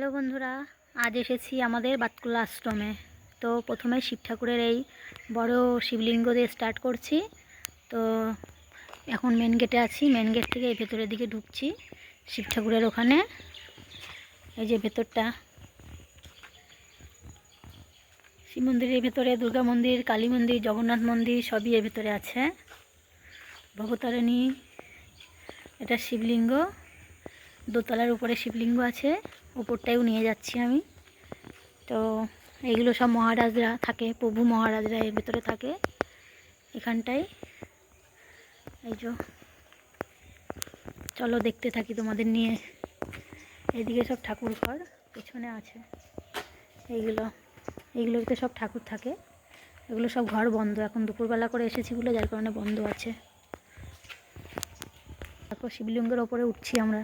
Hello বন্ধুরা, আজ এসেছি আমাদের বাতকুলা আশ্রমে। তো প্রথমে শিব ঠাকুরের এই বড় শিবলিঙ্গ দিয়ে স্টার্ট করছি। তো এখন মেন গেটে আছি, মেন গেট থেকে এই ভেতরের দিকে ঢুকছি শিব ঠাকুরের ওখানে। এই যে ভেতরটা, শিব মন্দিরের ভেতরে দুর্গা মন্দির, কালী মন্দির, জগন্নাথ মন্দির সবই এর ভেতরে আছে। ভবতারিণী, এটা শিবলিঙ্গ, দোতলার উপরে শিবলিঙ্গ আছে, উপরটাও নিয়ে যাচ্ছি আমি। তো এইগুলো সব মহারাজরা থাকে, প্রভু মহারাজরা এর ভেতরে থাকে এখানটায়। এই যে চলো দেখতে থাকি তোমাদের নিয়ে। এইদিকে সব ঠাকুর ঘর পেছনে আছে, এইগুলোতে সব ঠাকুর থাকে। এগুলো সব ঘর বন্ধ, এখন দুপুরবেলা করে এসেছি বলে যার কারণে বন্ধ আছে। তারপর শিবলিঙ্গের ওপরে উঠছি আমরা,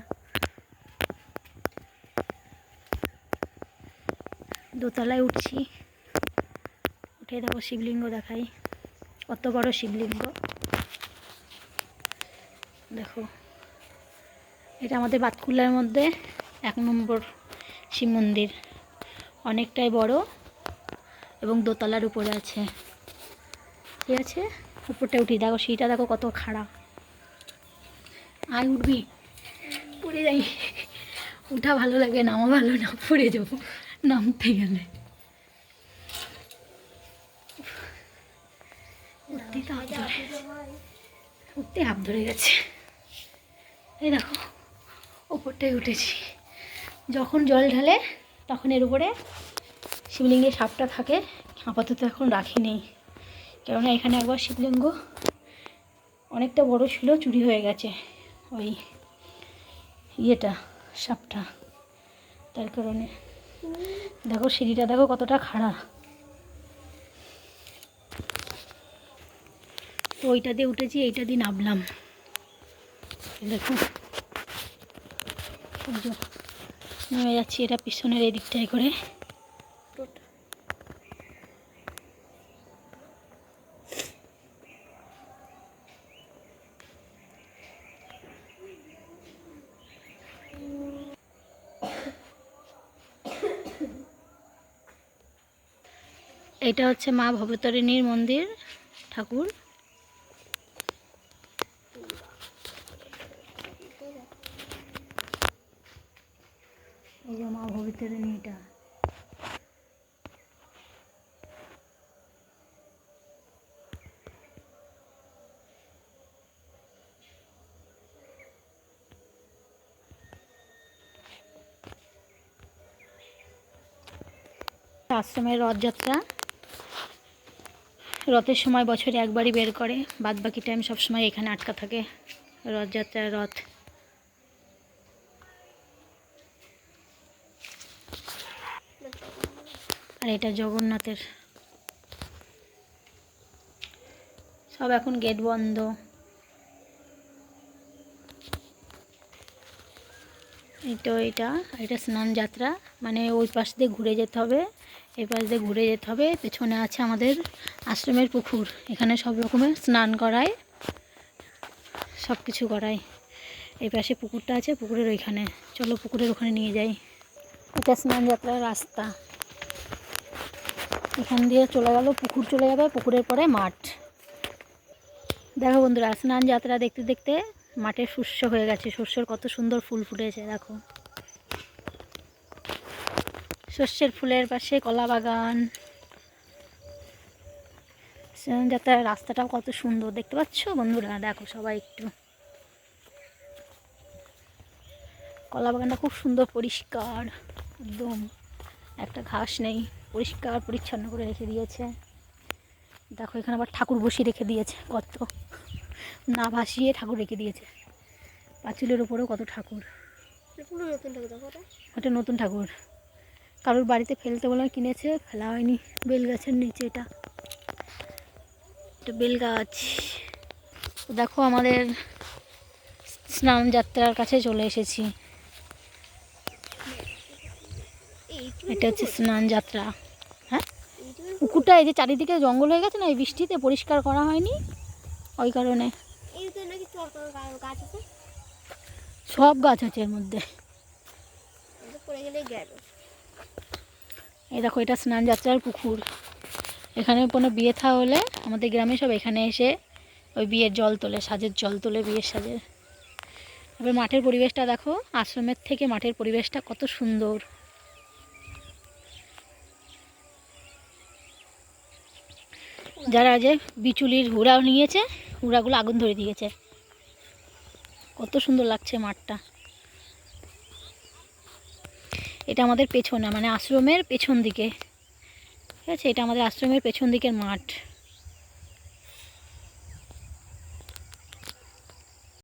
দোতলায় উঠছি। উঠে দেখো শিবলিঙ্গ দেখাই, কত বড় শিবলিঙ্গ দেখো। এটা আমাদের বাতকুলার মধ্যে 1 নম্বর শিব মন্দির, অনেকটাই বড় এবং দোতলার উপরে আছে। ঠিক আছে, উপরটা উঠি, দেখো সিঁড়িটা দেখো কত খাড়া। আয় উঠবি, পড়ে যাই। উঠা ভালো লাগে, নামা ভালো না, পড়ে যাবো নামতে গেলে। উঠতে হাত ধরে গেছে। এই দেখো ওপরটায় উঠেছি। যখন জল ঢালে তখন এর উপরে শিবলিঙ্গের সাপটা থাকে। আপাতত এখন রাখি নেই, কেননা এখানে একবার শিবলিঙ্গ অনেকটা বড় ছিল, চুরি হয়ে গেছে ওই সাপটা, তার কারণে। দেখো সিঁড়িটা দেখো কতটা খাড়া। তো ওইটা দিয়ে উঠেছি, এইটা দিয়ে নামলাম। দেখো নেমে যাচ্ছি, এটা পিছনের এই দিকটায় করে। এটা হচ্ছে মা ভবতারিণীর মন্দির, ঠাকুর। এই যে মা ভবতারিণী, এটা আশ্রমের রথযাত্রা। রথের সময় বছরে একবারই বের করে, বাদ বাকি টাইম সবসময় এখানে আটকা থাকে রথযাত্রার রথ। আর এটা জগন্নাথের। সব এখন গেট বন্ধ। এটা স্নান যাত্রা, মানে ওই পাশ দিয়ে ঘুরে যেতে হবে, এই পাশ দিয়ে ঘুরে যেতে হবে। পেছনে আছে আমাদের আশ্রমের পুকুর, এখানে সব রকমের স্নান করায়, সব কিছু করায়। এই পাশে পুকুরটা আছে, পুকুরের ওইখানে। চলো পুকুরের ওখানে নিয়ে যাই। এটা স্নান যাত্রার রাস্তা, এখান দিয়ে চলে গেল পুকুর, চলে যাবে পুকুরের পরে মাঠ। দেখো বন্ধুরা, স্নান যাত্রা দেখতে দেখতে মাঠে শস্য হয়ে গেছে, শস্যের কত সুন্দর ফুল ফুটেছে দেখো। শস্যের ফুলের পাশে কলা বাগান। স্নান যাত্রার রাস্তাটাও কত সুন্দর দেখতে পাচ্ছ বন্ধুরা, দেখো সবাই একটু। কলা বাগানটা খুব সুন্দর, পরিষ্কার একদম, একটা ঘাস নেই, পরিষ্কার পরিচ্ছন্ন করে রেখে দিয়েছে। দেখো এখানে আবার ঠাকুর বসিয়ে রেখে দিয়েছে, কত না ভাসিয়ে ঠাকুর রেখে দিয়েছে। পাঁচিলের ওপরেও কত ঠাকুর। ওটা নতুন ঠাকুর, কারোর বাড়িতে ফেলতে বলে কিনেছে, ফেলা হয়নি। বেল গাছের নিচে এটা বেল গাছ। দেখো আমাদের স্নান যাত্রার কাছে চলে এসেছি। এটা হচ্ছে স্নান যাত্রা। হ্যাঁ, পুকুরটা এই যে চারিদিকে জঙ্গল হয়ে গেছে না, এই বৃষ্টিতে পরিষ্কার করা হয়নি, ওই কারণে। সব গাছ আছে এর মধ্যে। গেল। এই দেখো, এটা স্নান যাত্রার পুকুর। এখানে কোনো বিয়ে থা হলে আমাদের গ্রামে সব এখানে এসে ওই বিয়ের জল তোলে, সাজের জল তোলে, বিয়ের সাজের। এবার মাঠের পরিবেশটা দেখো, আশ্রমের থেকে মাঠের পরিবেশটা কত সুন্দর। যারা যে বিচুলির হুড়া নিয়েছে, হুড়াগুলো আগুন ধরে দিয়েছে। কত সুন্দর লাগছে মাঠটা। এটা আমাদের পেছনে, মানে আশ্রমের পেছন দিকে, ঠিক আছে? এটা আমাদের আশ্রমের পেছন দিকের মাঠ।